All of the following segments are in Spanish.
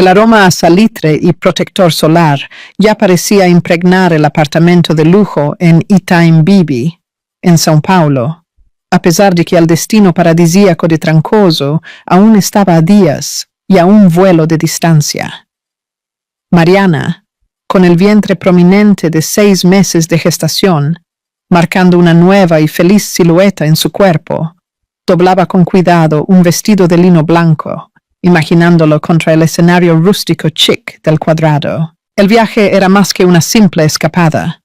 El aroma a salitre y protector solar ya parecía impregnar el apartamento de lujo en Itaim-Bibi, en São Paulo, a pesar de que el destino paradisíaco de Trancoso aún estaba a días y a un vuelo de distancia. Mariana, con el vientre prominente de 6 meses de gestación, marcando una nueva y feliz silueta en su cuerpo, doblaba con cuidado un vestido de lino blanco, imaginándolo contra el escenario rústico chic del cuadrado. El viaje era más que una simple escapada.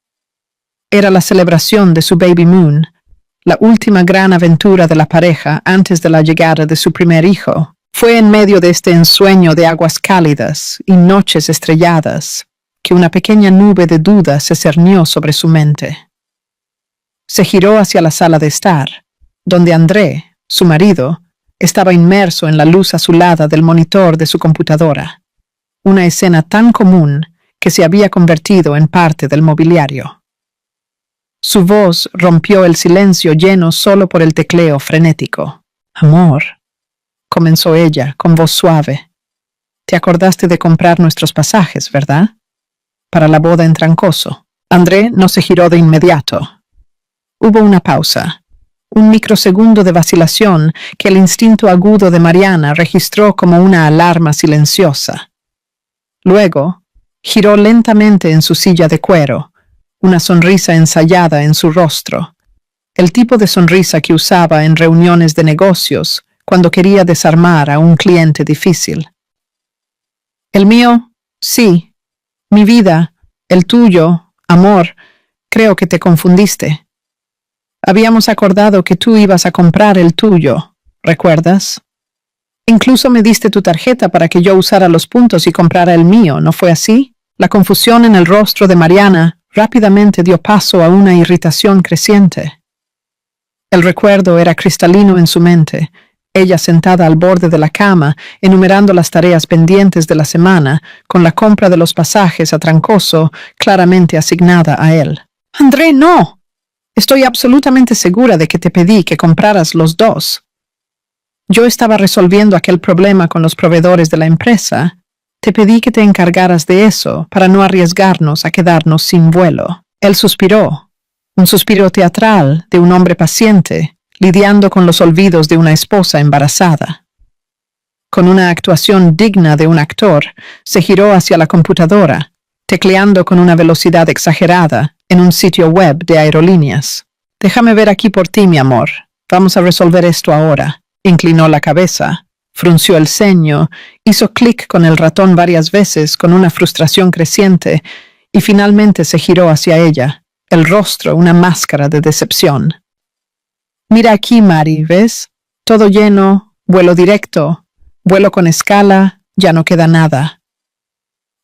Era la celebración de su baby moon, la última gran aventura de la pareja antes de la llegada de su primer hijo. Fue en medio de este ensueño de aguas cálidas y noches estrelladas que una pequeña nube de duda se cernió sobre su mente. Se giró hacia la sala de estar, donde André, su marido, estaba inmerso en la luz azulada del monitor de su computadora, una escena tan común que se había convertido en parte del mobiliario. Su voz rompió el silencio lleno solo por el tecleo frenético. «Amor», comenzó ella con voz suave, «te acordaste de comprar nuestros pasajes, ¿verdad? Para la boda en Trancoso». André no se giró de inmediato. Hubo una pausa, un microsegundo de vacilación que el instinto agudo de Mariana registró como una alarma silenciosa. Luego, giró lentamente en su silla de cuero, una sonrisa ensayada en su rostro, el tipo de sonrisa que usaba en reuniones de negocios cuando quería desarmar a un cliente difícil. «El mío, sí. Mi vida, el tuyo, amor, creo que te confundiste. Habíamos acordado que tú ibas a comprar el tuyo, ¿recuerdas? Incluso me diste tu tarjeta para que yo usara los puntos y comprara el mío, ¿no fue así?» La confusión en el rostro de Mariana rápidamente dio paso a una irritación creciente. El recuerdo era cristalino en su mente, ella sentada al borde de la cama, enumerando las tareas pendientes de la semana, con la compra de los pasajes a Trancoso claramente asignada a él. «André, no. Estoy absolutamente segura de que te pedí que compraras los dos. Yo estaba resolviendo aquel problema con los proveedores de la empresa. Te pedí que te encargaras de eso para no arriesgarnos a quedarnos sin vuelo». Él suspiró, un suspiro teatral de un hombre paciente, lidiando con los olvidos de una esposa embarazada. Con una actuación digna de un actor, se giró hacia la computadora, tecleando con una velocidad exagerada en un sitio web de aerolíneas. «Déjame ver aquí por ti, mi amor. Vamos a resolver esto ahora». Inclinó la cabeza, frunció el ceño, hizo clic con el ratón varias veces con una frustración creciente y finalmente se giró hacia ella, el rostro una máscara de decepción. «Mira aquí, Mari, ¿ves? Todo lleno, vuelo directo, vuelo con escala, ya no queda nada.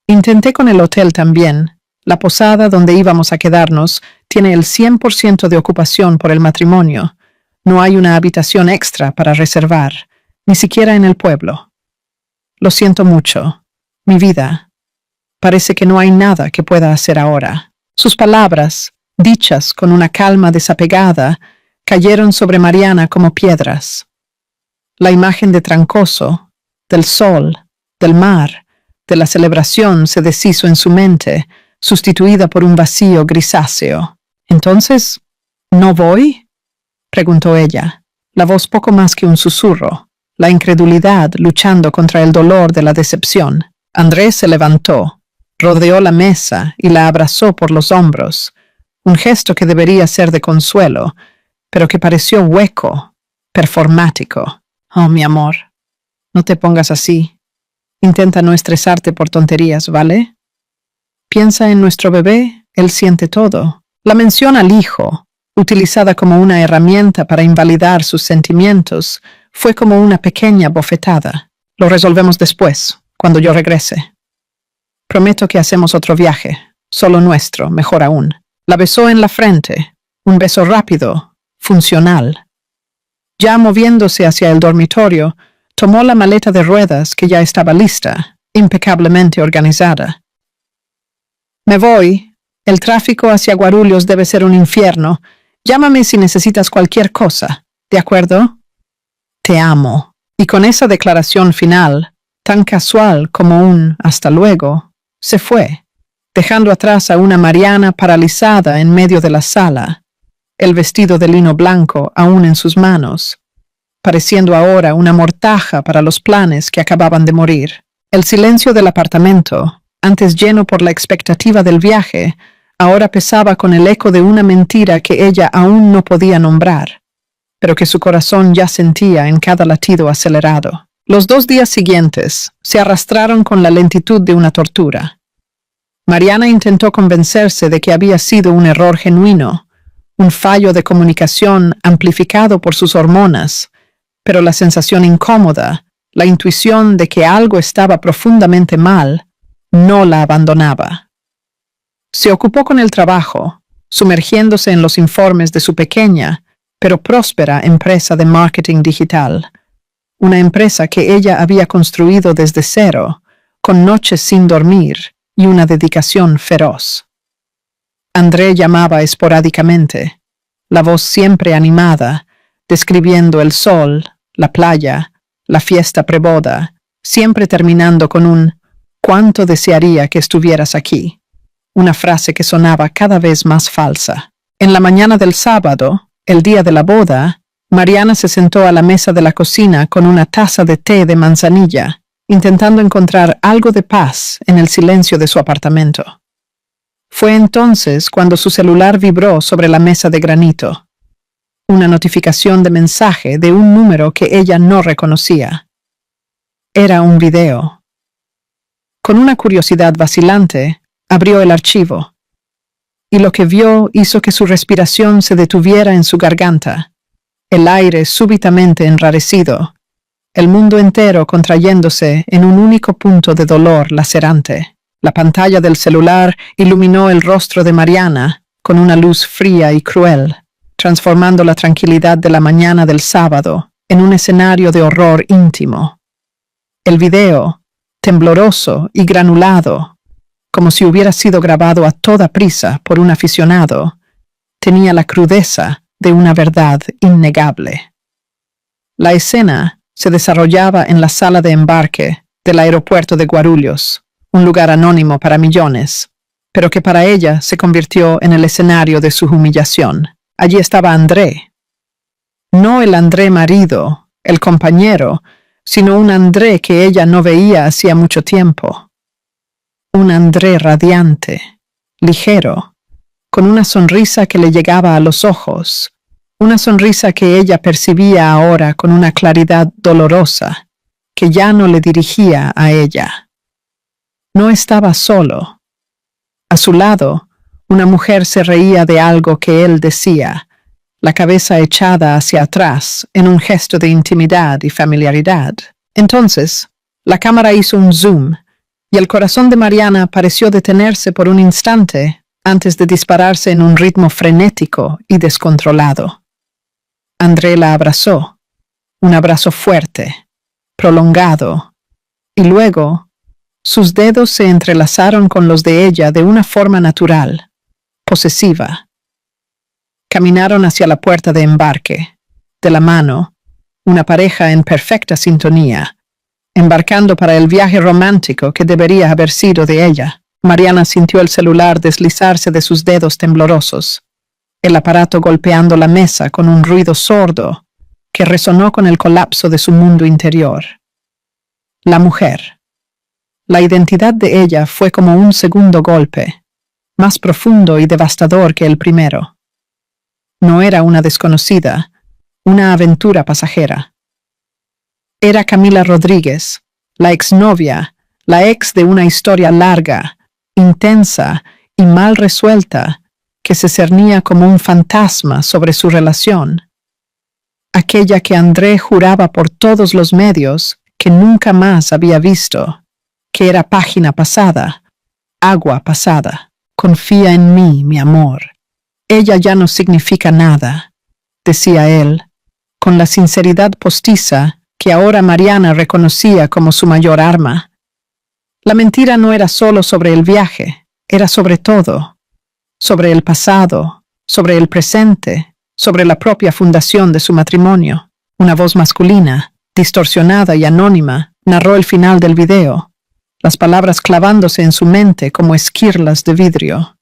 Intenté con el hotel también. La posada donde íbamos a quedarnos tiene el 100% de ocupación por el matrimonio. No hay una habitación extra para reservar, ni siquiera en el pueblo. Lo siento mucho, mi vida. Parece que no hay nada que pueda hacer ahora». Sus palabras, dichas con una calma desapegada, cayeron sobre Mariana como piedras. La imagen de Trancoso, del sol, del mar, de la celebración se deshizo en su mente, sustituida por un vacío grisáceo. «¿Entonces, no voy?», preguntó ella, la voz poco más que un susurro, la incredulidad luchando contra el dolor de la decepción. Andrés se levantó, rodeó la mesa y la abrazó por los hombros, un gesto que debería ser de consuelo, pero que pareció hueco, performático. «Oh, mi amor, no te pongas así. Intenta no estresarte por tonterías, ¿vale? Piensa en nuestro bebé, él siente todo». La mención al hijo, utilizada como una herramienta para invalidar sus sentimientos, fue como una pequeña bofetada. «Lo resolvemos después, cuando yo regrese. Prometo que hacemos otro viaje, solo nuestro, mejor aún». La besó en la frente, un beso rápido, funcional. Ya moviéndose hacia el dormitorio, tomó la maleta de ruedas que ya estaba lista, impecablemente organizada. «Me voy. El tráfico hacia Guarulhos debe ser un infierno. Llámame si necesitas cualquier cosa, ¿de acuerdo? Te amo». Y con esa declaración final, tan casual como un hasta luego, se fue, dejando atrás a una Mariana paralizada en medio de la sala, el vestido de lino blanco aún en sus manos, pareciendo ahora una mortaja para los planes que acababan de morir. El silencio del apartamento, antes lleno por la expectativa del viaje, ahora pesaba con el eco de una mentira que ella aún no podía nombrar, pero que su corazón ya sentía en cada latido acelerado. Los 2 días siguientes se arrastraron con la lentitud de una tortura. Mariana intentó convencerse de que había sido un error genuino, un fallo de comunicación amplificado por sus hormonas, pero la sensación incómoda, la intuición de que algo estaba profundamente mal, no la abandonaba. Se ocupó con el trabajo, sumergiéndose en los informes de su pequeña, pero próspera empresa de marketing digital, una empresa que ella había construido desde cero, con noches sin dormir y una dedicación feroz. André llamaba esporádicamente, la voz siempre animada, describiendo el sol, la playa, la fiesta preboda, siempre terminando con un «¿Cuánto desearía que estuvieras aquí?», una frase que sonaba cada vez más falsa. En la mañana del sábado, el día de la boda, Mariana se sentó a la mesa de la cocina con una taza de té de manzanilla, intentando encontrar algo de paz en el silencio de su apartamento. Fue entonces cuando su celular vibró sobre la mesa de granito. Una notificación de mensaje de un número que ella no reconocía. Era un video. Con una curiosidad vacilante, abrió el archivo, y lo que vio hizo que su respiración se detuviera en su garganta, el aire súbitamente enrarecido, el mundo entero contrayéndose en un único punto de dolor lacerante. La pantalla del celular iluminó el rostro de Mariana con una luz fría y cruel, transformando la tranquilidad de la mañana del sábado en un escenario de horror íntimo. El video, tembloroso y granulado, como si hubiera sido grabado a toda prisa por un aficionado, tenía la crudeza de una verdad innegable. La escena se desarrollaba en la sala de embarque del aeropuerto de Guarulhos, un lugar anónimo para millones, pero que para ella se convirtió en el escenario de su humillación. Allí estaba André. No el André marido, el compañero, sino un André que ella no veía hacía mucho tiempo. Un André radiante, ligero, con una sonrisa que le llegaba a los ojos, una sonrisa que ella percibía ahora con una claridad dolorosa, que ya no le dirigía a ella. No estaba solo. A su lado, una mujer se reía de algo que él decía, la cabeza echada hacia atrás en un gesto de intimidad y familiaridad. Entonces, la cámara hizo un zoom, y el corazón de Mariana pareció detenerse por un instante antes de dispararse en un ritmo frenético y descontrolado. André la abrazó, un abrazo fuerte, prolongado, y luego sus dedos se entrelazaron con los de ella de una forma natural, posesiva. Caminaron hacia la puerta de embarque, de la mano, una pareja en perfecta sintonía, embarcando para el viaje romántico que debería haber sido de ella. Mariana sintió el celular deslizarse de sus dedos temblorosos, el aparato golpeando la mesa con un ruido sordo que resonó con el colapso de su mundo interior. La mujer. La identidad de ella fue como un segundo golpe, más profundo y devastador que el primero. No era una desconocida, una aventura pasajera. Era Camila Rodríguez, la exnovia, la ex de una historia larga, intensa y mal resuelta, que se cernía como un fantasma sobre su relación. Aquella que André juraba por todos los medios que nunca más había visto, que era página pasada, agua pasada. Confía en mí, mi amor. Ella ya no significa nada, decía él, con la sinceridad postiza que ahora Mariana reconocía como su mayor arma. La mentira no era solo sobre el viaje, era sobre todo, sobre el pasado, sobre el presente, sobre la propia fundación de su matrimonio. Una voz masculina, distorsionada y anónima, Narró el final del video, las palabras clavándose en su mente como esquirlas de vidrio.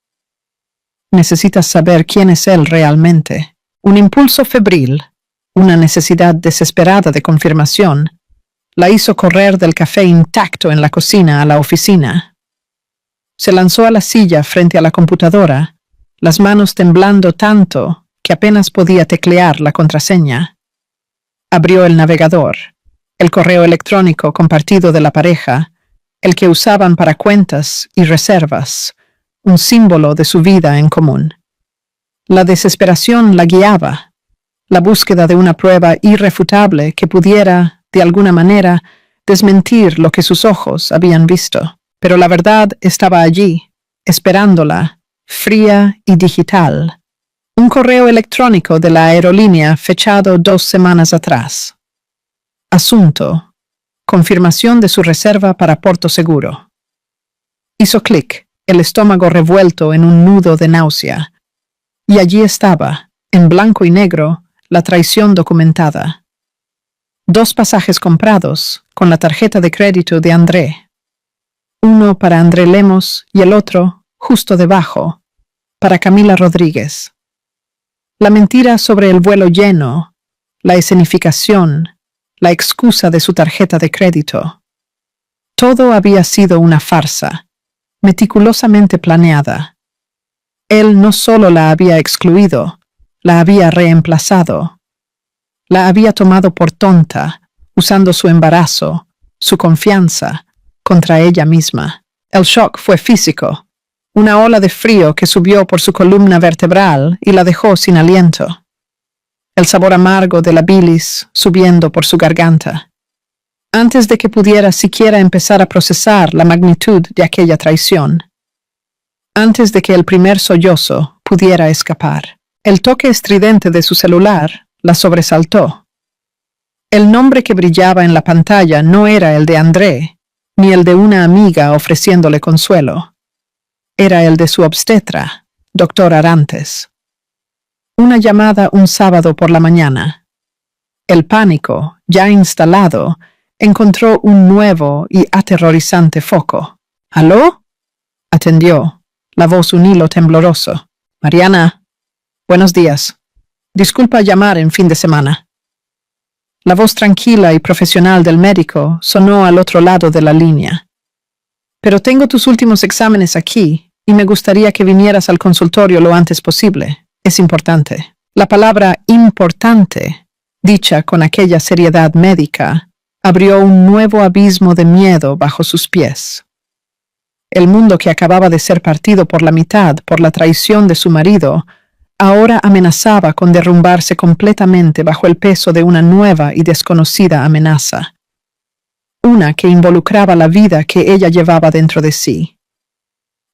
Necesitas saber quién es él realmente. Un impulso febril, una necesidad desesperada de confirmación, la hizo correr del café intacto en la cocina a la oficina. Se lanzó a la silla frente a la computadora, las manos temblando tanto que apenas podía teclear la contraseña. Abrió el navegador, el correo electrónico compartido de la pareja, el que usaban para cuentas y reservas, un símbolo de su vida en común. La desesperación la guiaba, la búsqueda de una prueba irrefutable que pudiera, de alguna manera, desmentir lo que sus ojos habían visto. Pero la verdad estaba allí, esperándola, fría y digital. Un correo electrónico de la aerolínea fechado 2 semanas atrás. Asunto: confirmación de su reserva para Porto Seguro. Hizo clic, el estómago revuelto en un nudo de náusea. Y allí estaba, en blanco y negro, la traición documentada. 2 pasajes comprados, con la tarjeta de crédito de André. Uno para André Lemos y el otro, justo debajo, para Camila Rodríguez. La mentira sobre el vuelo lleno, la escenificación, la excusa de su tarjeta de crédito. Todo había sido una farsa, meticulosamente planeada. Él no solo la había excluido, la había reemplazado. La había tomado por tonta, usando su embarazo, su confianza, contra ella misma. El shock fue físico, una ola de frío que subió por su columna vertebral y la dejó sin aliento. El sabor amargo de la bilis subiendo por su garganta. Antes de que pudiera siquiera empezar a procesar la magnitud de aquella traición. Antes de que el primer sollozo pudiera escapar. El toque estridente de su celular la sobresaltó. El nombre que brillaba en la pantalla no era el de André, ni el de una amiga ofreciéndole consuelo. Era el de su obstetra, Dr. Arantes. Una llamada un sábado por la mañana. El pánico, ya instalado, encontró un nuevo y aterrorizante foco. ¿Aló? Atendió, la voz un hilo tembloroso. Mariana, buenos días. Disculpa llamar en fin de semana. La voz tranquila y profesional del médico sonó al otro lado de la línea. Pero tengo tus últimos exámenes aquí y me gustaría que vinieras al consultorio lo antes posible. Es importante. La palabra importante, dicha con aquella seriedad médica, abrió un nuevo abismo de miedo bajo sus pies. El mundo que acababa de ser partido por la mitad por la traición de su marido, ahora amenazaba con derrumbarse completamente bajo el peso de una nueva y desconocida amenaza. Una que involucraba la vida que ella llevaba dentro de sí.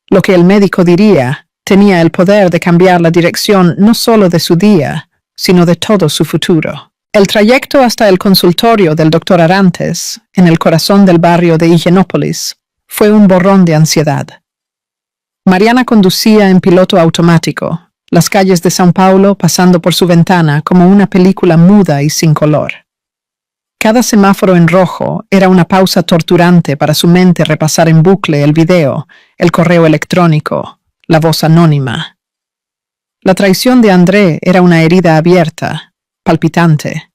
Lo que el médico diría tenía el poder de cambiar la dirección no solo de su día, sino de todo su futuro. El trayecto hasta el consultorio del Dr. Arantes, en el corazón del barrio de Higienópolis, fue un borrón de ansiedad. Mariana conducía en piloto automático, las calles de São Paulo pasando por su ventana como una película muda y sin color. Cada semáforo en rojo era una pausa torturante para su mente repasar en bucle el video, el correo electrónico, la voz anónima. La traición de André era una herida abierta, palpitante,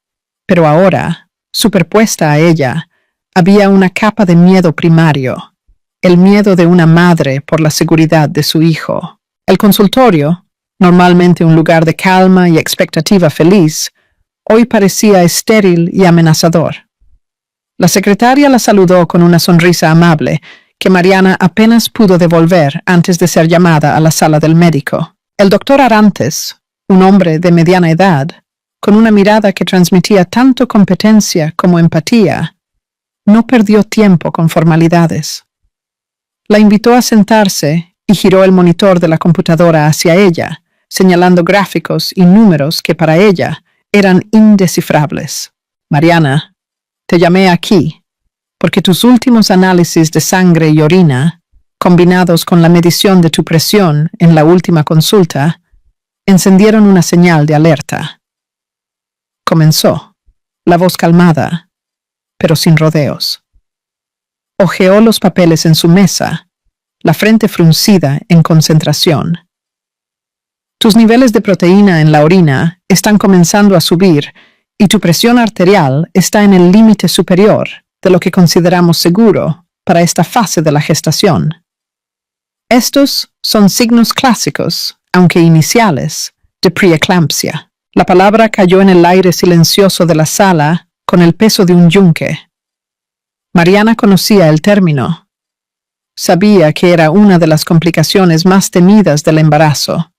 pero ahora, superpuesta a ella, había una capa de miedo primario, el miedo de una madre por la seguridad de su hijo. El consultorio, normalmente un lugar de calma y expectativa feliz, hoy parecía estéril y amenazador. La secretaria la saludó con una sonrisa amable que Mariana apenas pudo devolver antes de ser llamada a la sala del médico. El doctor Arantes, un hombre de mediana edad, con una mirada que transmitía tanto competencia como empatía, no perdió tiempo con formalidades. La invitó a sentarse y giró el monitor de la computadora hacia ella, señalando gráficos y números que para ella eran indescifrables. Mariana, te llamé aquí porque tus últimos análisis de sangre y orina, combinados con la medición de tu presión en la última consulta, encendieron una señal de alerta. Comenzó, la voz calmada, pero sin rodeos. Hojeó los papeles en su mesa, la frente fruncida en concentración. Tus niveles de proteína en la orina están comenzando a subir y tu presión arterial está en el límite superior de lo que consideramos seguro para esta fase de la gestación. Estos son signos clásicos, aunque iniciales, de preeclampsia. La palabra cayó en el aire silencioso de la sala con el peso de un yunque. Mariana conocía el término. Sabía que era una de las complicaciones más temidas del embarazo,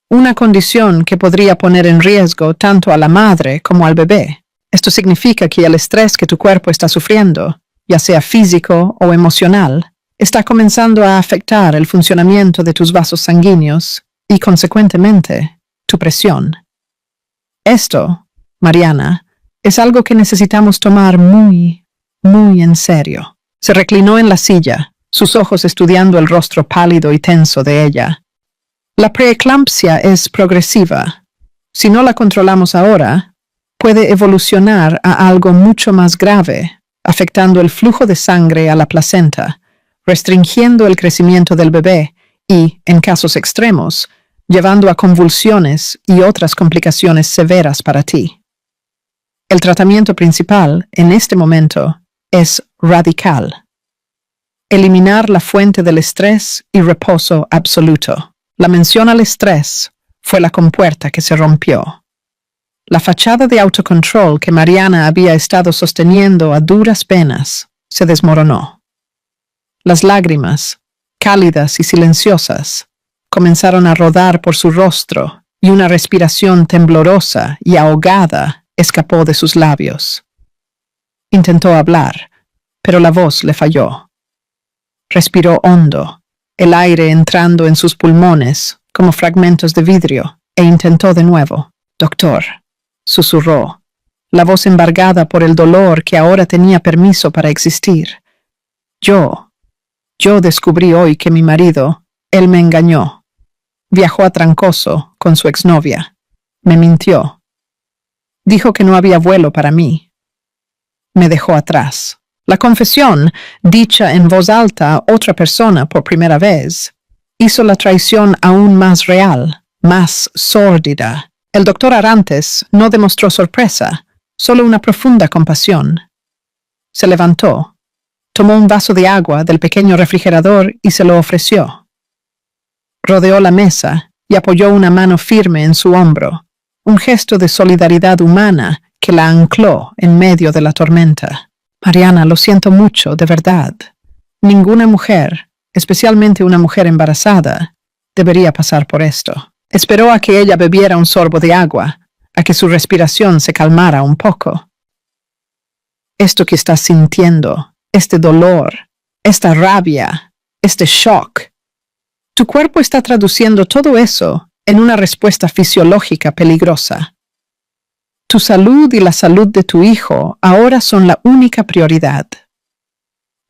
una condición que podría poner en riesgo tanto a la madre como al bebé. Esto significa que el estrés que tu cuerpo está sufriendo, ya sea físico o emocional, está comenzando a afectar el funcionamiento de tus vasos sanguíneos y, consecuentemente, tu presión. Esto, Mariana, es algo que necesitamos tomar muy en serio. Se reclinó en la silla, sus ojos estudiando el rostro pálido y tenso de ella. La preeclampsia es progresiva. Si no la controlamos ahora, puede evolucionar a algo mucho más grave, afectando el flujo de sangre a la placenta, restringiendo el crecimiento del bebé y, en casos extremos, llevando a convulsiones y otras complicaciones severas para ti. El tratamiento principal, en este momento, es radical. Eliminar la fuente del estrés y reposo absoluto. La mención al estrés fue la compuerta que se rompió. La fachada de autocontrol que Mariana había estado sosteniendo a duras penas se desmoronó. Las lágrimas, cálidas y silenciosas, comenzaron a rodar por su rostro y una respiración temblorosa y ahogada escapó de sus labios. Intentó hablar, pero la voz le falló. Respiró hondo, el aire entrando en sus pulmones como fragmentos de vidrio, e intentó de nuevo. «Doctor», susurró, la voz embargada por el dolor que ahora tenía permiso para existir. Yo descubrí hoy que mi marido, él me engañó. Viajó a Trancoso con su exnovia. Me mintió. Dijo que no había vuelo para mí. Me dejó atrás. La confesión, dicha en voz alta a otra persona por primera vez, hizo la traición aún más real, más sórdida. El doctor Arantes no demostró sorpresa, solo una profunda compasión. Se levantó, tomó un vaso de agua del pequeño refrigerador y se lo ofreció. Rodeó la mesa y apoyó una mano firme en su hombro, un gesto de solidaridad humana que la ancló en medio de la tormenta. Mariana, lo siento mucho, de verdad. Ninguna mujer, especialmente una mujer embarazada, debería pasar por esto. Esperó a que ella bebiera un sorbo de agua, a que su respiración se calmara un poco. Esto que estás sintiendo, este dolor, esta rabia, este shock, tu cuerpo está traduciendo todo eso en una respuesta fisiológica peligrosa. Tu salud y la salud de tu hijo ahora son la única prioridad.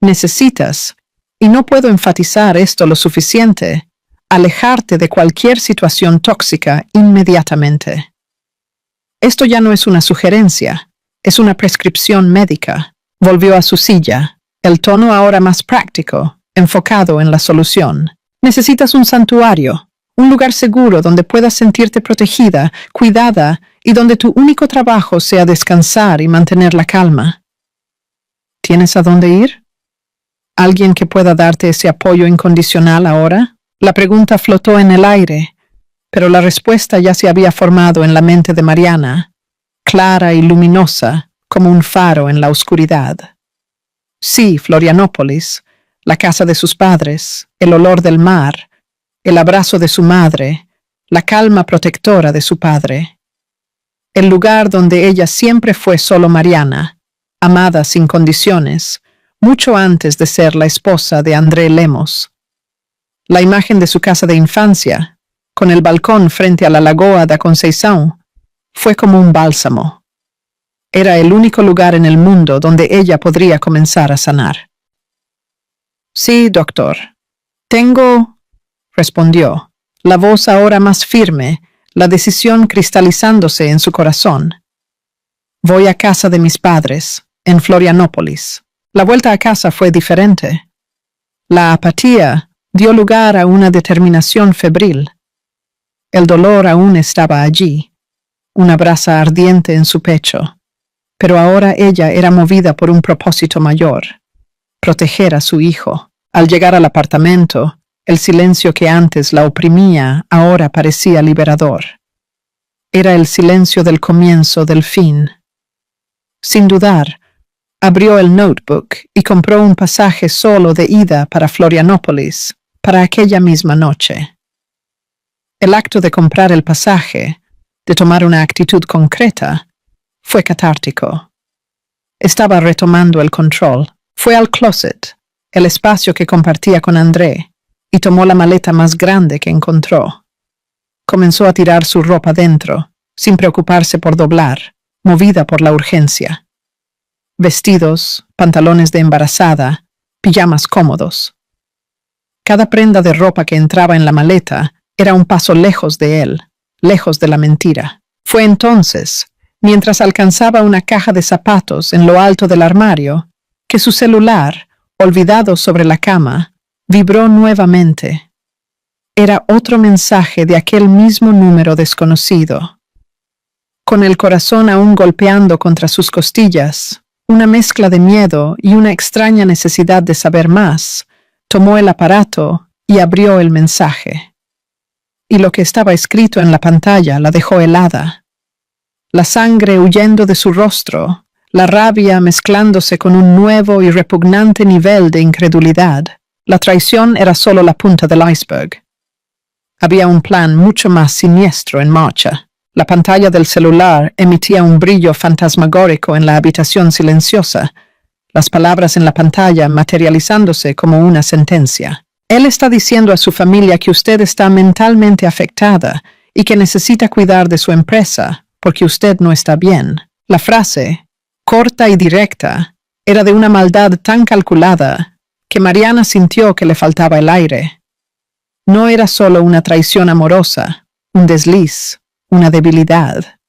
Necesitas, y no puedo enfatizar esto lo suficiente, alejarte de cualquier situación tóxica inmediatamente. Esto ya no es una sugerencia, es una prescripción médica. Volvió a su silla, el tono ahora más práctico, enfocado en la solución. Necesitas un santuario, un lugar seguro donde puedas sentirte protegida, cuidada y donde tu único trabajo sea descansar y mantener la calma. ¿Tienes a dónde ir? ¿Alguien que pueda darte ese apoyo incondicional ahora? La pregunta flotó en el aire, pero la respuesta ya se había formado en la mente de Mariana, clara y luminosa como un faro en la oscuridad. Sí, Florianópolis, la casa de sus padres, el olor del mar, el abrazo de su madre, la calma protectora de su padre. El lugar donde ella siempre fue solo Mariana, amada sin condiciones, mucho antes de ser la esposa de André Lemos. La imagen de su casa de infancia, con el balcón frente a la Lagoa da Conceição, fue como un bálsamo. Era el único lugar en el mundo donde ella podría comenzar a sanar. «Sí, doctor. Tengo», respondió, la voz ahora más firme, la decisión cristalizándose en su corazón. «Voy a casa de mis padres, en Florianópolis. La vuelta a casa fue diferente. La apatía dio lugar a una determinación febril. El dolor aún estaba allí, una brasa ardiente en su pecho, pero ahora ella era movida por un propósito mayor: proteger a su hijo. Al llegar al apartamento, el silencio que antes la oprimía ahora parecía liberador. Era el silencio del comienzo del fin. Sin dudar, abrió el notebook y compró un pasaje solo de ida para Florianópolis, para aquella misma noche. El acto de comprar el pasaje, de tomar una actitud concreta, fue catártico. Estaba retomando el control. Fue al closet, el espacio que compartía con André, y tomó la maleta más grande que encontró. Comenzó a tirar su ropa dentro, sin preocuparse por doblar, movida por la urgencia. Vestidos, pantalones de embarazada, pijamas cómodos. Cada prenda de ropa que entraba en la maleta era un paso lejos de él, lejos de la mentira. Fue entonces, mientras alcanzaba una caja de zapatos en lo alto del armario, que su celular, olvidado sobre la cama, vibró nuevamente. Era otro mensaje de aquel mismo número desconocido. Con el corazón aún golpeando contra sus costillas, una mezcla de miedo y una extraña necesidad de saber más, tomó el aparato y abrió el mensaje. Y lo que estaba escrito en la pantalla la dejó helada. La sangre huyendo de su rostro, la rabia mezclándose con un nuevo y repugnante nivel de incredulidad. La traición era solo la punta del iceberg. Había un plan mucho más siniestro en marcha. La pantalla del celular emitía un brillo fantasmagórico en la habitación silenciosa, las palabras en la pantalla materializándose como una sentencia. Él está diciendo a su familia que usted está mentalmente afectada y que necesita cuidar de su empresa porque usted no está bien. La frase, corta y directa, era de una maldad tan calculada que Mariana sintió que le faltaba el aire. No era solo una traición amorosa, un desliz, una debilidad.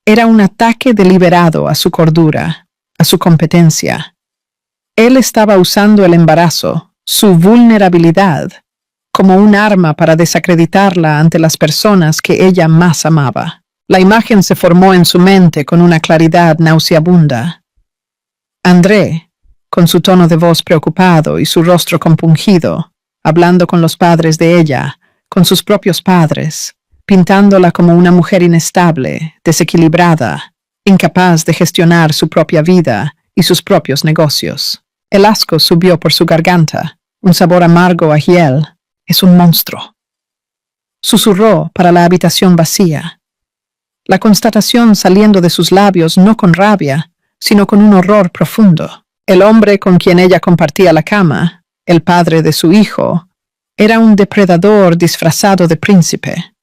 Era un ataque deliberado a su cordura, a su competencia. Él estaba usando el embarazo, su vulnerabilidad, como un arma para desacreditarla ante las personas que ella más amaba. La imagen se formó en su mente con una claridad nauseabunda. André, con su tono de voz preocupado y su rostro compungido, hablando con los padres de ella, con sus propios padres, pintándola como una mujer inestable, desequilibrada, incapaz de gestionar su propia vida y sus propios negocios. El asco subió por su garganta, un sabor amargo a hiel. Es un monstruo. Susurró para la habitación vacía. La constatación saliendo de sus labios no con rabia, sino con un horror profundo. El hombre con quien ella compartía la cama, el padre de su hijo, era un depredador disfrazado de príncipe.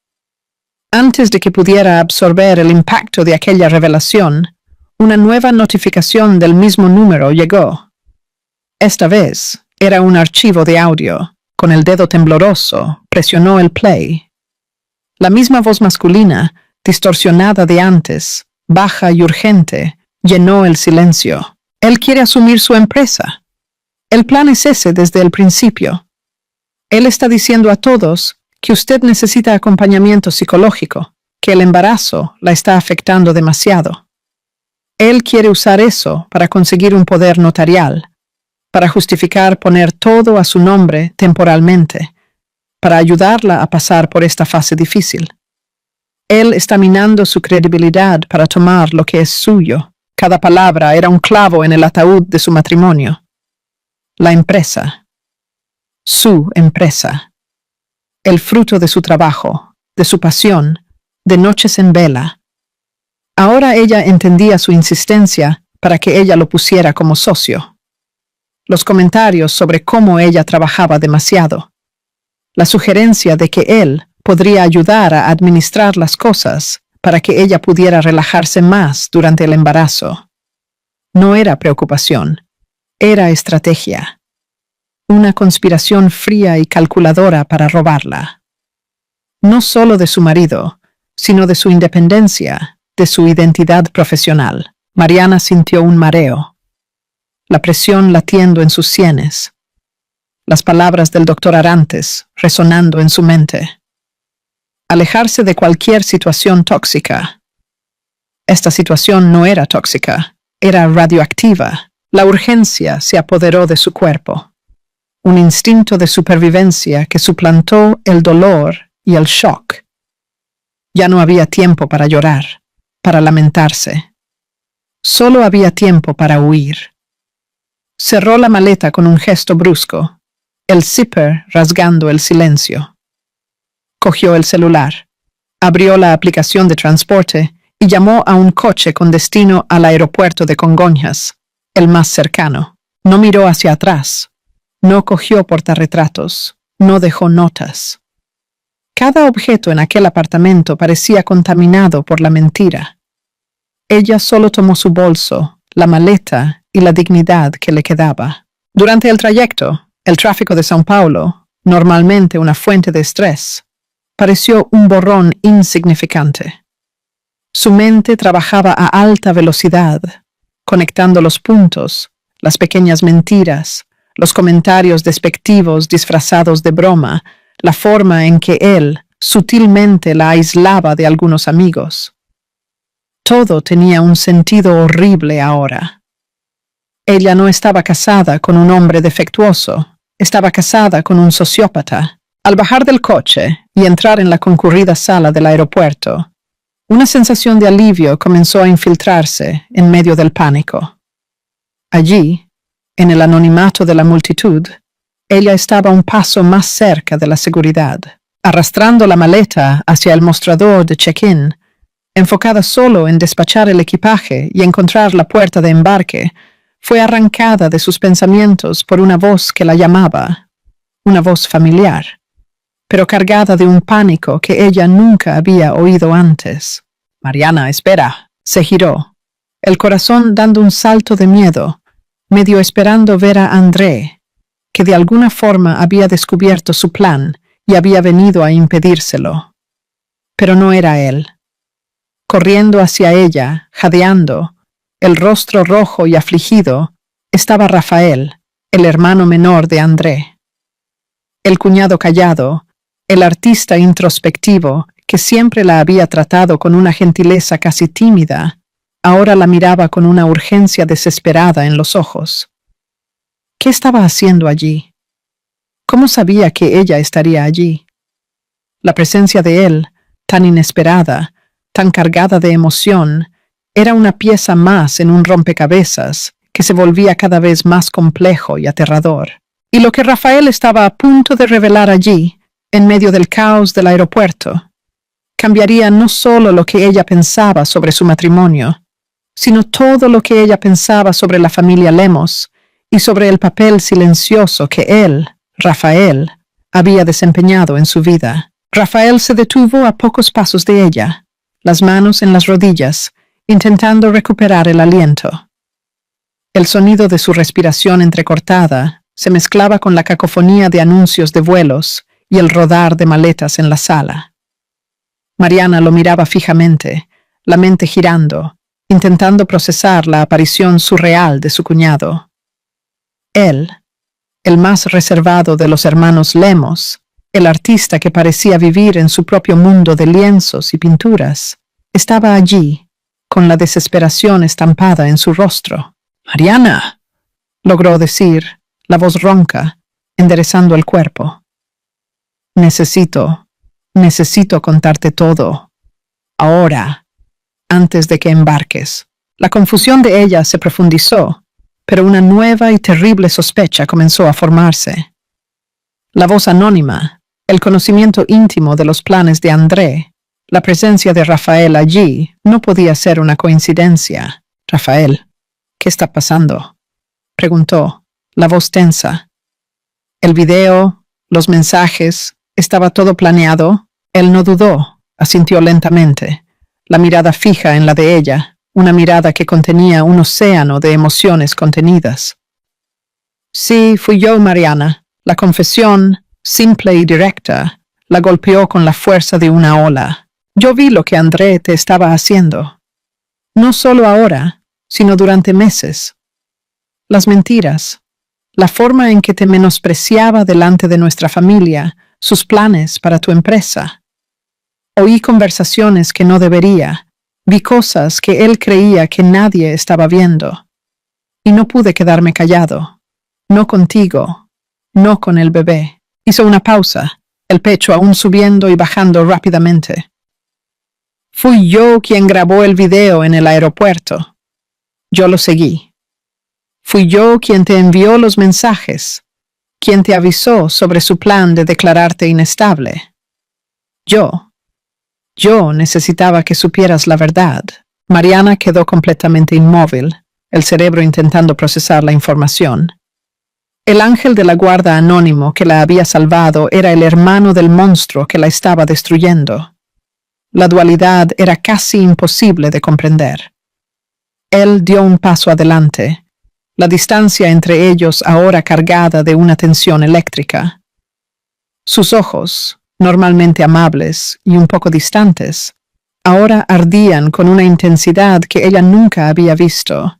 Antes de que pudiera absorber el impacto de aquella revelación, una nueva notificación del mismo número llegó. Esta vez era un archivo de audio. Con el dedo tembloroso, presionó el play. La misma voz masculina, distorsionada de antes, baja y urgente, llenó el silencio. Él quiere asumir su empresa. El plan es ese desde el principio. Él está diciendo a todos que usted necesita acompañamiento psicológico, que el embarazo la está afectando demasiado. Él quiere usar eso para conseguir un poder notarial, para justificar poner todo a su nombre temporalmente, para ayudarla a pasar por esta fase difícil. Él está minando su credibilidad para tomar lo que es suyo. Cada palabra era un clavo en el ataúd de su matrimonio. La empresa. Su empresa. El fruto de su trabajo, de su pasión, de noches en vela. Ahora ella entendía su insistencia para que ella lo pusiera como socio. Los comentarios sobre cómo ella trabajaba demasiado. La sugerencia de que él podría ayudar a administrar las cosas para que ella pudiera relajarse más durante el embarazo. No era preocupación, era estrategia. Una conspiración fría y calculadora para robarla. No solo de su marido, sino de su independencia, de su identidad profesional. Mariana sintió un mareo. la presión latiendo en sus sienes. Las palabras del doctor Arantes resonando en su mente. Alejarse de cualquier situación tóxica. Esta situación no era tóxica, era radioactiva. La urgencia se apoderó de su cuerpo. Un instinto de supervivencia que suplantó el dolor y el shock. Ya no había tiempo para llorar, para lamentarse. Solo había tiempo para huir. Cerró la maleta con un gesto brusco, el zipper rasgando el silencio. Cogió el celular, abrió la aplicación de transporte y llamó a un coche con destino al aeropuerto de Congonhas, el más cercano. No miró hacia atrás, no cogió portarretratos, no dejó notas. Cada objeto en aquel apartamento parecía contaminado por la mentira. Ella solo tomó su bolso, la maleta y la dignidad que le quedaba. Durante el trayecto, el tráfico de São Paulo, normalmente una fuente de estrés, pareció un borrón insignificante. Su mente trabajaba a alta velocidad, conectando los puntos, las pequeñas mentiras, los comentarios despectivos disfrazados de broma, la forma en que él sutilmente la aislaba de algunos amigos. Todo tenía un sentido horrible ahora. Ella no estaba casada con un hombre defectuoso, estaba casada con un sociópata. Al bajar del coche y entrar en la concurrida sala del aeropuerto, una sensación de alivio comenzó a infiltrarse en medio del pánico. Allí, en el anonimato de la multitud, ella estaba un paso más cerca de la seguridad, arrastrando la maleta hacia el mostrador de check-in, enfocada solo en despachar el equipaje y encontrar la puerta de embarque. Fue arrancada de sus pensamientos por una voz que la llamaba, una voz familiar, pero cargada de un pánico que ella nunca había oído antes. «Mariana, espera». Se giró, el corazón dando un salto de miedo, medio esperando ver a André, que de alguna forma había descubierto su plan y había venido a impedírselo. Pero no era él. Corriendo hacia ella, jadeando, el rostro rojo y afligido, estaba Rafael, el hermano menor de André. El cuñado callado, el artista introspectivo que siempre la había tratado con una gentileza casi tímida, ahora la miraba con una urgencia desesperada en los ojos. ¿Qué estaba haciendo allí? ¿Cómo sabía que ella estaría allí? La presencia de él, tan inesperada, tan cargada de emoción, era una pieza más en un rompecabezas que se volvía cada vez más complejo y aterrador. Y lo que Rafael estaba a punto de revelar allí, en medio del caos del aeropuerto, cambiaría no solo lo que ella pensaba sobre su matrimonio, sino todo lo que ella pensaba sobre la familia Lemos y sobre el papel silencioso que él, Rafael, había desempeñado en su vida. Rafael se detuvo a pocos pasos de ella, las manos en las rodillas, intentando recuperar el aliento. El sonido de su respiración entrecortada se mezclaba con la cacofonía de anuncios de vuelos y el rodar de maletas en la sala. Mariana lo miraba fijamente, la mente girando, intentando procesar la aparición surreal de su cuñado. Él, el más reservado de los hermanos Lemos, el artista que parecía vivir en su propio mundo de lienzos y pinturas, estaba allí, con la desesperación estampada en su rostro. «Mariana», logró decir, la voz ronca, enderezando el cuerpo. Necesito contarte todo. Ahora, antes de que embarques». La confusión de ella se profundizó, pero una nueva y terrible sospecha comenzó a formarse. La voz anónima, el conocimiento íntimo de los planes de André, la presencia de Rafael allí, no podía ser una coincidencia. «Rafael, ¿qué está pasando?», preguntó, la voz tensa. El video, los mensajes, ¿estaba todo planeado? Él no dudó, asintió lentamente, la mirada fija en la de ella, una mirada que contenía un océano de emociones contenidas. «Sí, fui yo, Mariana». La confesión, simple y directa, la golpeó con la fuerza de una ola. «Yo vi lo que André te estaba haciendo. No solo ahora, sino durante meses». las mentiras, la forma en que te menospreciaba delante de nuestra familia, sus planes para tu empresa. Oí conversaciones que no debería, vi cosas que él creía que nadie estaba viendo. Y no pude quedarme callado. No contigo, no con el bebé. Hizo una pausa, el pecho aún subiendo y bajando rápidamente. Fui yo quien grabó el video en el aeropuerto. Yo lo seguí. Fui yo quien te envió los mensajes, quien te avisó sobre su plan de declararte inestable. Yo necesitaba que supieras la verdad. Mariana quedó completamente inmóvil, el cerebro intentando procesar la información. El ángel de la guarda anónimo que la había salvado era el hermano del monstruo que la estaba destruyendo. La dualidad era casi imposible de comprender. Él dio un paso adelante, la distancia entre ellos ahora cargada de una tensión eléctrica. Sus ojos, normalmente amables y un poco distantes, ahora ardían con una intensidad que ella nunca había visto.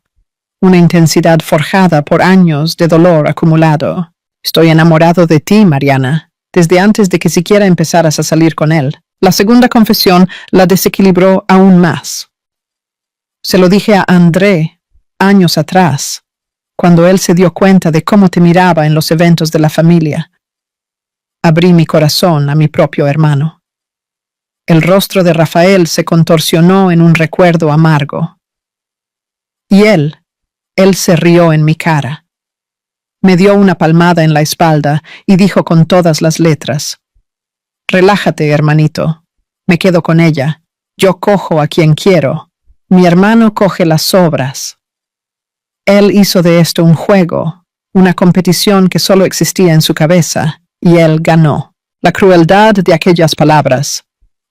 Una intensidad forjada por años de dolor acumulado. Estoy enamorado de ti, Mariana, desde antes de que siquiera empezaras a salir con él. La segunda confesión la desequilibró aún más. Se lo dije a André años atrás, cuando él se dio cuenta de cómo te miraba en los eventos de la familia. Abrí mi corazón a mi propio hermano. El rostro de Rafael se contorsionó en un recuerdo amargo. Y él se rió en mi cara. Me dio una palmada en la espalda y dijo con todas las letras: «Relájate, hermanito. Me quedo con ella. Yo cojo a quien quiero. Mi hermano coge las sobras». Él hizo de esto un juego, una competición que solo existía en su cabeza, y él ganó. La crueldad de aquellas palabras,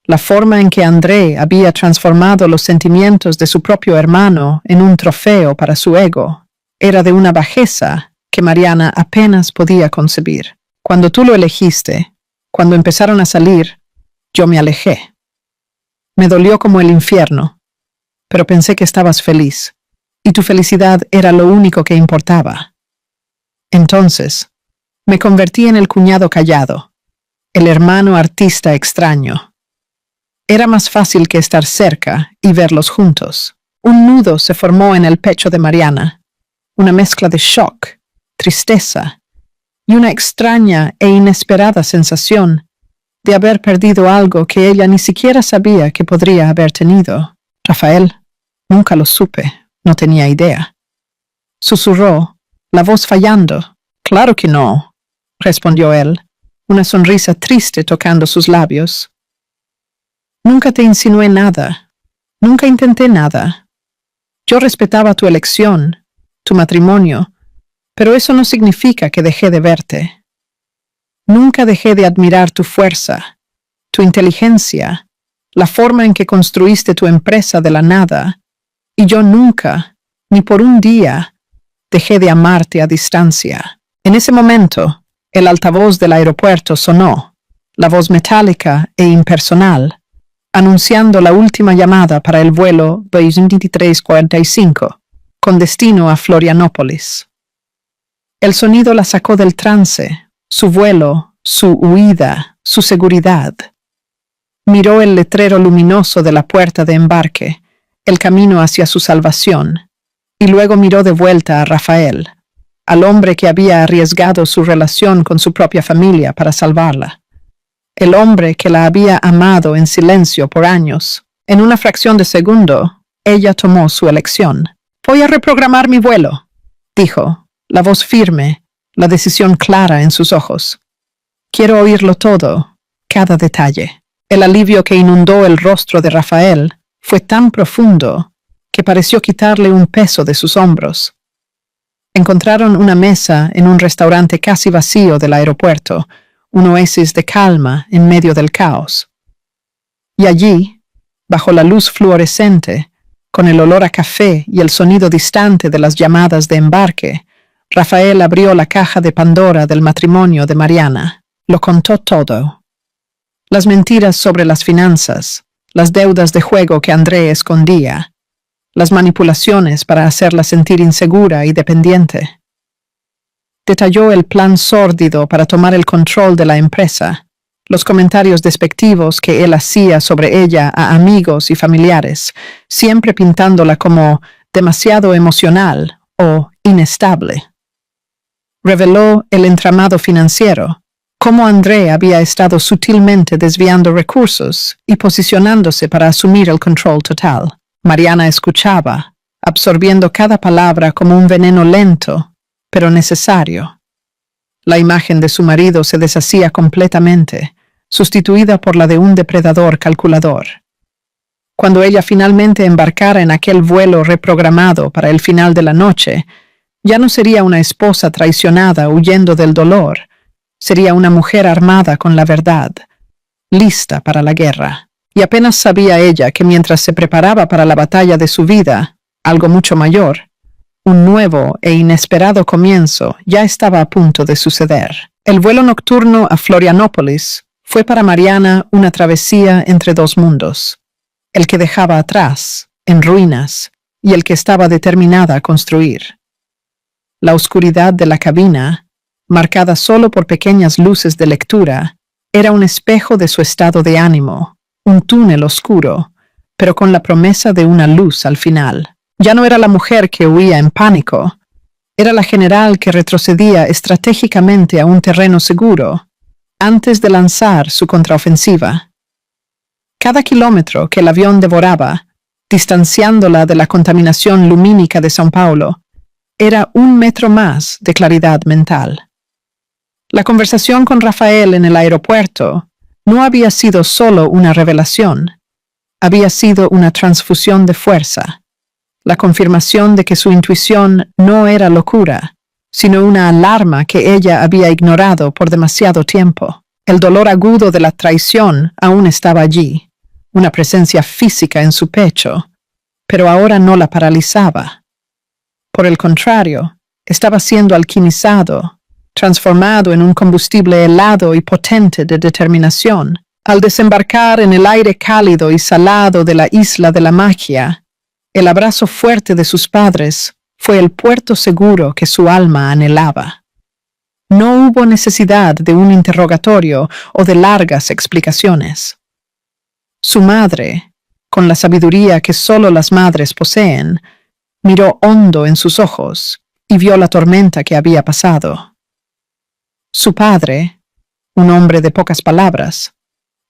la forma en que André había transformado los sentimientos de su propio hermano en un trofeo para su ego, era de una bajeza que Mariana apenas podía concebir. Cuando tú lo elegiste, cuando empezaron a salir, yo me alejé. Me dolió como el infierno, pero pensé que estabas feliz, y tu felicidad era lo único que importaba. Entonces, me convertí en el cuñado callado, el hermano artista extraño. Era más fácil que estar cerca y verlos juntos. Un nudo se formó en el pecho de Mariana, una mezcla de shock, tristeza y una extraña e inesperada sensación de haber perdido algo que ella ni siquiera sabía que podría haber tenido. Rafael, nunca lo supe, no tenía idea. Susurró, la voz fallando. Claro que no, respondió él, una sonrisa triste tocando sus labios. Nunca te insinué nada, nunca intenté nada. Yo respetaba tu elección, tu matrimonio, pero eso no significa que dejé de verte. Nunca dejé de admirar tu fuerza, tu inteligencia, la forma en que construiste tu empresa de la nada, y yo nunca, ni por un día, dejé de amarte a distancia. En ese momento, el altavoz del aeropuerto sonó, la voz metálica e impersonal, anunciando la última llamada para el vuelo 2345, con destino a Florianópolis. El sonido la sacó del trance, su vuelo, su huida, su seguridad. Miró el letrero luminoso de la puerta de embarque, el camino hacia su salvación, y luego miró de vuelta a Rafael, al hombre que había arriesgado su relación con su propia familia para salvarla. El hombre que la había amado en silencio por años. En una fracción de segundo, ella tomó su elección. «Voy a reprogramar mi vuelo», dijo, la voz firme, la decisión clara en sus ojos. «Quiero oírlo todo, cada detalle». El alivio que inundó el rostro de Rafael fue tan profundo que pareció quitarle un peso de sus hombros. Encontraron una mesa en un restaurante casi vacío del aeropuerto, un oasis de calma en medio del caos. Y allí, bajo la luz fluorescente, con el olor a café y el sonido distante de las llamadas de embarque, Rafael abrió la caja de Pandora del matrimonio de Mariana. Lo contó todo. Las mentiras sobre las finanzas, las deudas de juego que André escondía, las manipulaciones para hacerla sentir insegura y dependiente. detalló el plan sórdido para tomar el control de la empresa, los comentarios despectivos que él hacía sobre ella a amigos y familiares, siempre pintándola como demasiado emocional o inestable. Reveló el entramado financiero, cómo André había estado sutilmente desviando recursos y posicionándose para asumir el control total. Mariana escuchaba, absorbiendo cada palabra como un veneno lento, pero necesario. La imagen de su marido se deshacía completamente, sustituida por la de un depredador calculador. Cuando ella finalmente embarcara en aquel vuelo reprogramado para el final de la noche, ya no sería una esposa traicionada huyendo del dolor, sería una mujer armada con la verdad, lista para la guerra. Y apenas sabía ella que mientras se preparaba para la batalla de su vida, algo mucho mayor, un nuevo e inesperado comienzo ya estaba a punto de suceder. El vuelo nocturno a Florianópolis fue para Mariana una travesía entre dos mundos, el que dejaba atrás, en ruinas, y el que estaba determinada a construir. La oscuridad de la cabina, marcada solo por pequeñas luces de lectura, era un espejo de su estado de ánimo, un túnel oscuro, pero con la promesa de una luz al final. Ya no era la mujer que huía en pánico, era la general que retrocedía estratégicamente a un terreno seguro, antes de lanzar su contraofensiva. Cada kilómetro que el avión devoraba, distanciándola de la contaminación lumínica de São Paulo, era un metro más de claridad mental. La conversación con Rafael en el aeropuerto no había sido solo una revelación, había sido una transfusión de fuerza, la confirmación de que su intuición no era locura, sino una alarma que ella había ignorado por demasiado tiempo. El dolor agudo de la traición aún estaba allí, una presencia física en su pecho, pero ahora no la paralizaba. Por el contrario, estaba siendo alquimizado, transformado en un combustible helado y potente de determinación. Al desembarcar en el aire cálido y salado de la isla de la magia, el abrazo fuerte de sus padres fue el puerto seguro que su alma anhelaba. No hubo necesidad de un interrogatorio o de largas explicaciones. Su madre, con la sabiduría que solo las madres poseen, miró hondo en sus ojos y vio la tormenta que había pasado. Su padre, un hombre de pocas palabras,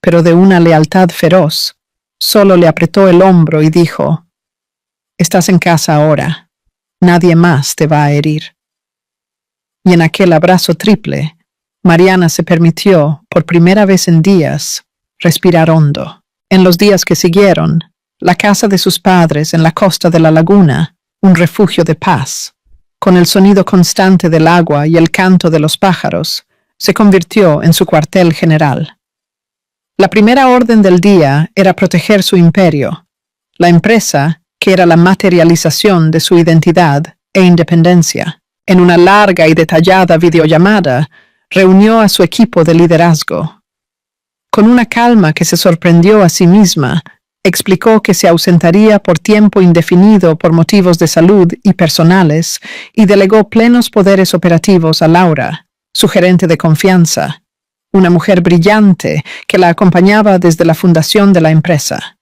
pero de una lealtad feroz, solo le apretó el hombro y dijo: «Estás en casa ahora, nadie más te va a herir». Y en aquel abrazo triple, Mariana se permitió, por primera vez en días, respirar hondo. En los días que siguieron, la casa de sus padres en la costa de la laguna, un refugio de paz, con el sonido constante del agua y el canto de los pájaros, se convirtió en su cuartel general. La primera orden del día era proteger su imperio, la empresa que era la materialización de su identidad e independencia. En una larga y detallada videollamada, reunió a su equipo de liderazgo. Con una calma que se sorprendió a sí misma, explicó que se ausentaría por tiempo indefinido por motivos de salud y personales y delegó plenos poderes operativos a Laura, su gerente de confianza, una mujer brillante que la acompañaba desde la fundación de la empresa.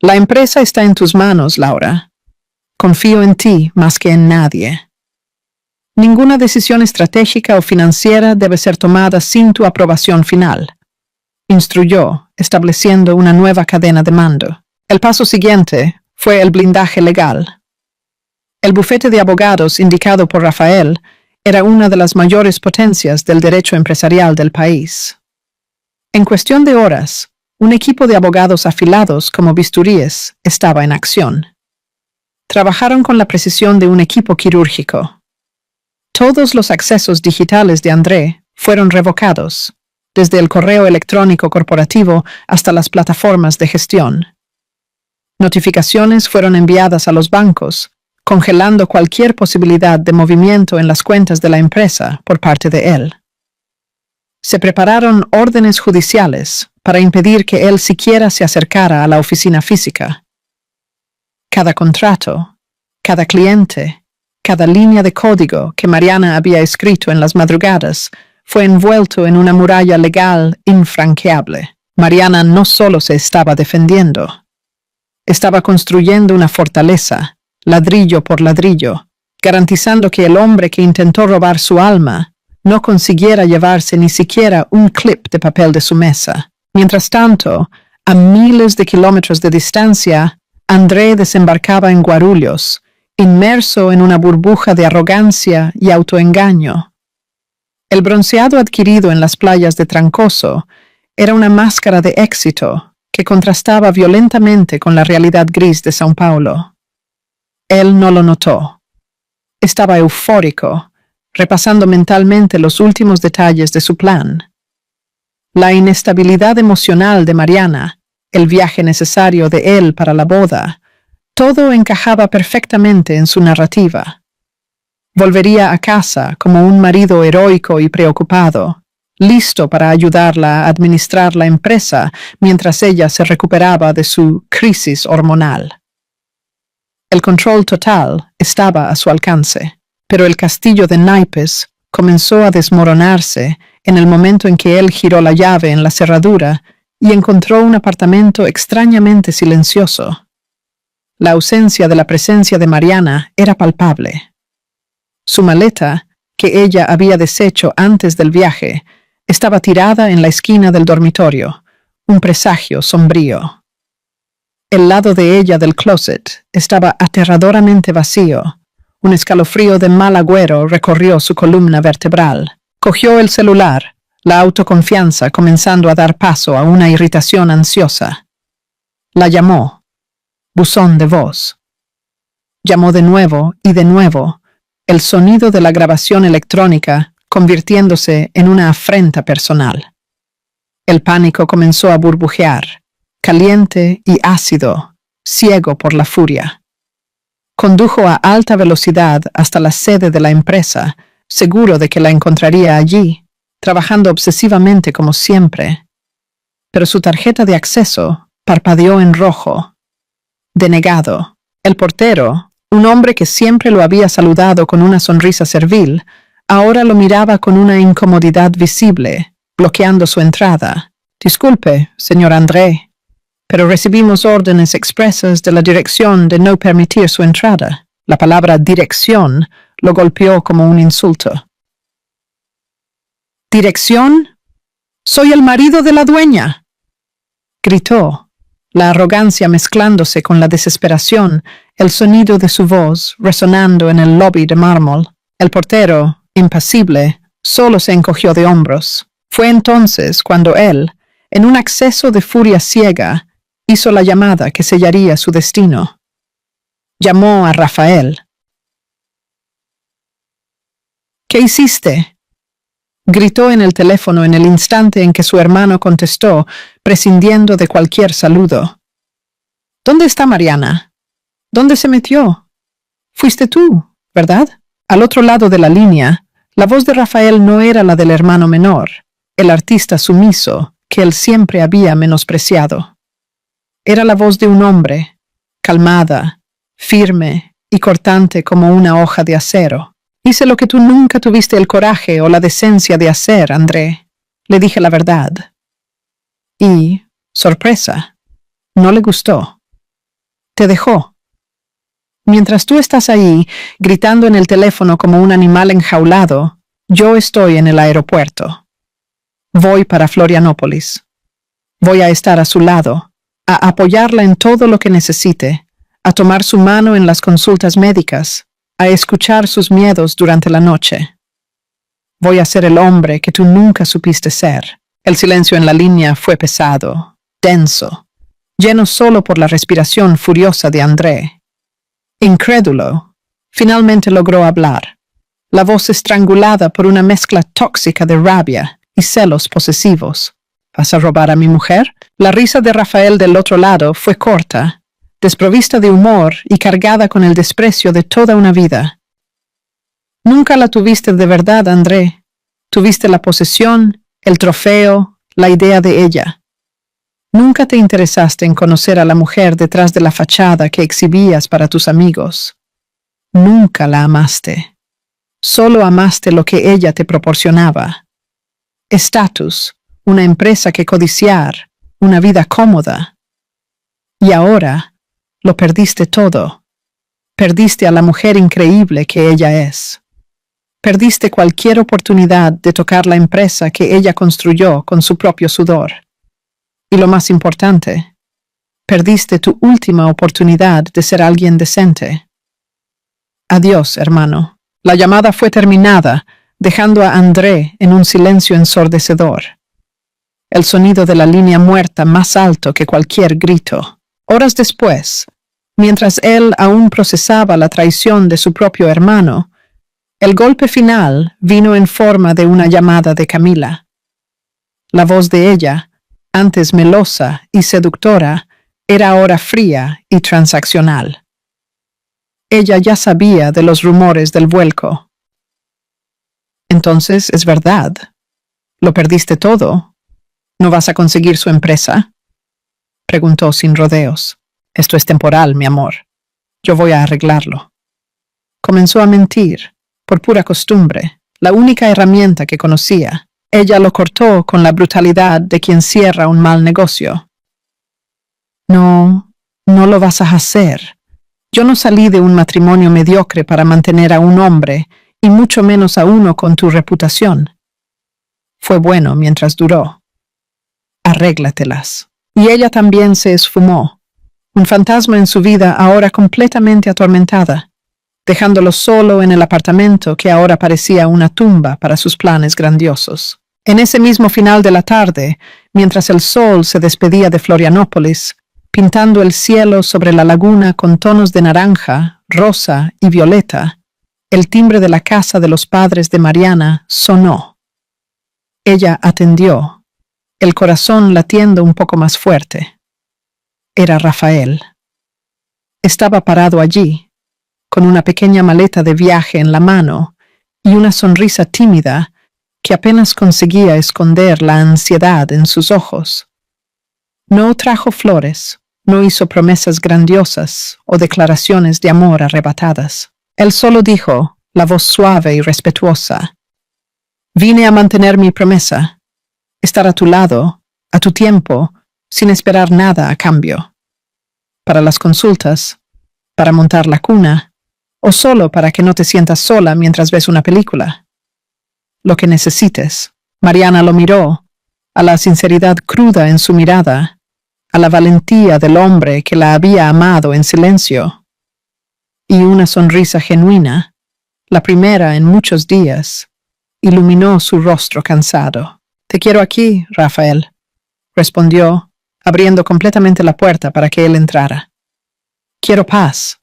«La empresa está en tus manos, Laura. Confío en ti más que en nadie. Ninguna decisión estratégica o financiera debe ser tomada sin tu aprobación final», instruyó, estableciendo una nueva cadena de mando. El paso siguiente fue el blindaje legal. El bufete de abogados indicado por Rafael era una de las mayores potencias del derecho empresarial del país. En cuestión de horas, un equipo de abogados afilados como bisturíes estaba en acción. Trabajaron con la precisión de un equipo quirúrgico. Todos los accesos digitales de André fueron revocados, desde el correo electrónico corporativo hasta las plataformas de gestión. Notificaciones fueron enviadas a los bancos, congelando cualquier posibilidad de movimiento en las cuentas de la empresa por parte de él. Se prepararon órdenes judiciales para impedir que él siquiera se acercara a la oficina física. Cada contrato, cada cliente, Cada línea de código que Mariana había escrito en las madrugadas fue envuelto en una muralla legal infranqueable. Mariana no solo se estaba defendiendo, estaba construyendo una fortaleza, ladrillo por ladrillo, garantizando que el hombre que intentó robar su alma no consiguiera llevarse ni siquiera un clip de papel de su mesa. Mientras tanto, a miles de kilómetros de distancia, André desembarcaba en Guarulhos, inmerso en una burbuja de arrogancia y autoengaño. El bronceado adquirido en las playas de Trancoso era una máscara de éxito que contrastaba violentamente con la realidad gris de São Paulo. Él no lo notó. Estaba eufórico, repasando mentalmente los últimos detalles de su plan. La inestabilidad emocional de Mariana, el viaje necesario de él para la boda, todo encajaba perfectamente en su narrativa. Volvería a casa como un marido heroico y preocupado, listo para ayudarla a administrar la empresa mientras ella se recuperaba de su crisis hormonal. El control total estaba a su alcance, pero el castillo de naipes comenzó a desmoronarse en el momento en que él giró la llave en la cerradura y encontró un apartamento extrañamente silencioso. La ausencia de la presencia de Mariana era palpable. Su maleta, que ella había deshecho antes del viaje, estaba tirada en la esquina del dormitorio, un presagio sombrío. El lado de ella del closet estaba aterradoramente vacío. Un escalofrío de mal agüero recorrió su columna vertebral. Cogió el celular, la autoconfianza comenzando a dar paso a una irritación ansiosa. La llamó. Buzón de voz. Llamó de nuevo y de nuevo, el sonido de la grabación electrónica convirtiéndose en una afrenta personal. El pánico comenzó a burbujear, caliente y ácido, ciego por la furia. Condujo a alta velocidad hasta la sede de la empresa, seguro de que la encontraría allí, trabajando obsesivamente como siempre. Pero su tarjeta de acceso parpadeó en rojo. Denegado. El portero, un hombre que siempre lo había saludado con una sonrisa servil, ahora lo miraba con una incomodidad visible, bloqueando su entrada. Disculpe, señor André, pero recibimos órdenes expresas de la dirección de no permitir su entrada. La palabra dirección lo golpeó como un insulto. ¿Dirección? ¡Soy el marido de la dueña!, gritó, la arrogancia mezclándose con la desesperación, el sonido de su voz resonando en el lobby de mármol. El portero, impasible, solo se encogió de hombros. Fue entonces cuando él, en un acceso de furia ciega, hizo la llamada que sellaría su destino. Llamó a Rafael. ¿Qué hiciste?, gritó en el teléfono en el instante en que su hermano contestó, prescindiendo de cualquier saludo. ¿Dónde está Mariana? ¿Dónde se metió? Fuiste tú, ¿verdad? Al otro lado de la línea, la voz de Rafael no era la del hermano menor, el artista sumiso que él siempre había menospreciado. Era la voz de un hombre, calmada, firme y cortante como una hoja de acero. Hice lo que tú nunca tuviste el coraje o la decencia de hacer, André. Le dije la verdad. Y, sorpresa, no le gustó. Te dejó. Mientras tú estás ahí, gritando en el teléfono como un animal enjaulado, yo estoy en el aeropuerto. Voy para Florianópolis. Voy a estar a su lado, a apoyarla en todo lo que necesite, a tomar su mano en las consultas médicas, a escuchar sus miedos durante la noche. Voy a ser el hombre que tú nunca supiste ser. El silencio en la línea fue pesado, denso, lleno solo por la respiración furiosa de André. Incrédulo, finalmente logró hablar, la voz estrangulada por una mezcla tóxica de rabia y celos posesivos. ¿Vas a robar a mi mujer? La risa de Rafael del otro lado fue corta, desprovista de humor y cargada con el desprecio de toda una vida. Nunca la tuviste de verdad, André. Tuviste la posesión, el trofeo, la idea de ella. Nunca te interesaste en conocer a la mujer detrás de la fachada que exhibías para tus amigos. Nunca la amaste. Solo amaste lo que ella te proporcionaba. Estatus, una empresa que codiciar, una vida cómoda. Y ahora lo perdiste todo. Perdiste a la mujer increíble que ella es. Perdiste cualquier oportunidad de tocar la empresa que ella construyó con su propio sudor. Y lo más importante, perdiste tu última oportunidad de ser alguien decente. Adiós, hermano. La llamada fue terminada, dejando a André en un silencio ensordecedor. El sonido de la línea muerta más alto que cualquier grito. Horas después, mientras él aún procesaba la traición de su propio hermano, el golpe final vino en forma de una llamada de Camila. La voz de ella, antes melosa y seductora, era ahora fría y transaccional. Ella ya sabía de los rumores del vuelco. Entonces, ¿es verdad? ¿Lo perdiste todo? ¿No vas a conseguir su empresa? Preguntó sin rodeos. Esto es temporal, mi amor. Yo voy a arreglarlo. Comenzó a mentir, por pura costumbre, la única herramienta que conocía. Ella lo cortó con la brutalidad de quien cierra un mal negocio. No lo vas a hacer. Yo no salí de un matrimonio mediocre para mantener a un hombre, y mucho menos a uno con tu reputación. Fue bueno mientras duró. Arréglatelas. Y ella también se esfumó, un fantasma en su vida ahora completamente atormentada, dejándolo solo en el apartamento que ahora parecía una tumba para sus planes grandiosos. En ese mismo final de la tarde, mientras el sol se despedía de Florianópolis, pintando el cielo sobre la laguna con tonos de naranja, rosa y violeta, el timbre de la casa de los padres de Mariana sonó. Ella atendió, el corazón latiendo un poco más fuerte. Era Rafael. Estaba parado allí, con una pequeña maleta de viaje en la mano y una sonrisa tímida que apenas conseguía esconder la ansiedad en sus ojos. No trajo flores, no hizo promesas grandiosas o declaraciones de amor arrebatadas. Él solo dijo, la voz suave y respetuosa: «Vine a mantener mi promesa, estar a tu lado, a tu tiempo, sin esperar nada a cambio. Para las consultas, para montar la cuna, o solo para que no te sientas sola mientras ves una película. Lo que necesites». Mariana lo miró, a la sinceridad cruda en su mirada, a la valentía del hombre que la había amado en silencio. Y una sonrisa genuina, la primera en muchos días, iluminó su rostro cansado. «Te quiero aquí, Rafael», respondió, abriendo completamente la puerta para que él entrara. «Quiero paz,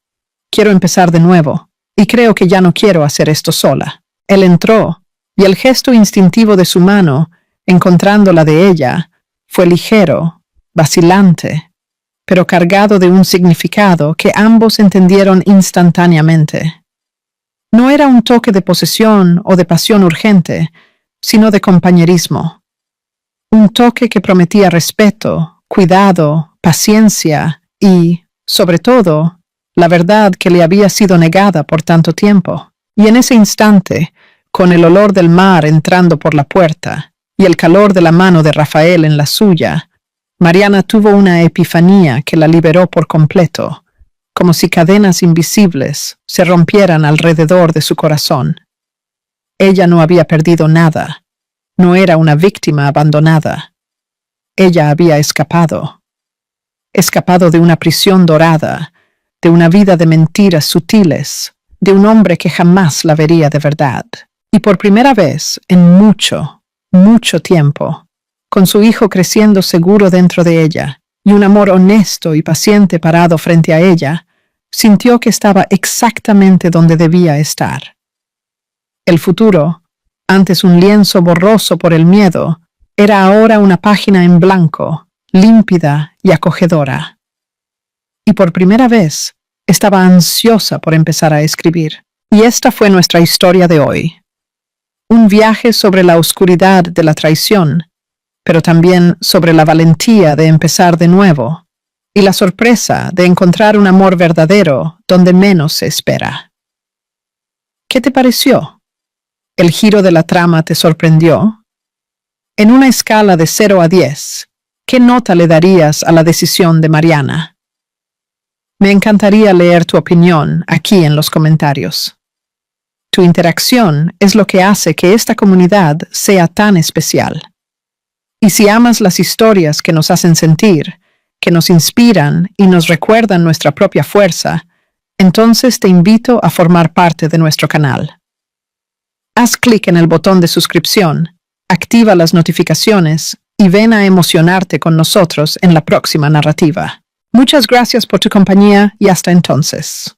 quiero empezar de nuevo, y creo que ya no quiero hacer esto sola». Él entró, y el gesto instintivo de su mano, encontrando la de ella, fue ligero, vacilante, pero cargado de un significado que ambos entendieron instantáneamente. No era un toque de posesión o de pasión urgente, sino de compañerismo. Un toque que prometía respeto, cuidado, paciencia y, sobre todo, la verdad que le había sido negada por tanto tiempo. Y en ese instante, con el olor del mar entrando por la puerta y el calor de la mano de Rafael en la suya, Mariana tuvo una epifanía que la liberó por completo, como si cadenas invisibles se rompieran alrededor de su corazón. Ella no había perdido nada, no era una víctima abandonada. Ella había escapado de una prisión dorada, de una vida de mentiras sutiles, de un hombre que jamás la vería de verdad. Y por primera vez en mucho, mucho tiempo, con su hijo creciendo seguro dentro de ella, y un amor honesto y paciente parado frente a ella, sintió que estaba exactamente donde debía estar. El futuro, antes un lienzo borroso por el miedo, era ahora una página en blanco, límpida y acogedora. Y por primera vez, estaba ansiosa por empezar a escribir. Y esta fue nuestra historia de hoy. Un viaje sobre la oscuridad de la traición, pero también sobre la valentía de empezar de nuevo y la sorpresa de encontrar un amor verdadero donde menos se espera. ¿Qué te pareció? ¿El giro de la trama te sorprendió? En una escala de 0 a 10, ¿qué nota le darías a la decisión de Mariana? Me encantaría leer tu opinión aquí en los comentarios. Tu interacción es lo que hace que esta comunidad sea tan especial. Y si amas las historias que nos hacen sentir, que nos inspiran y nos recuerdan nuestra propia fuerza, entonces te invito a formar parte de nuestro canal. Haz clic en el botón de suscripción, activa las notificaciones y ven a emocionarte con nosotros en la próxima narrativa. Muchas gracias por tu compañía y hasta entonces.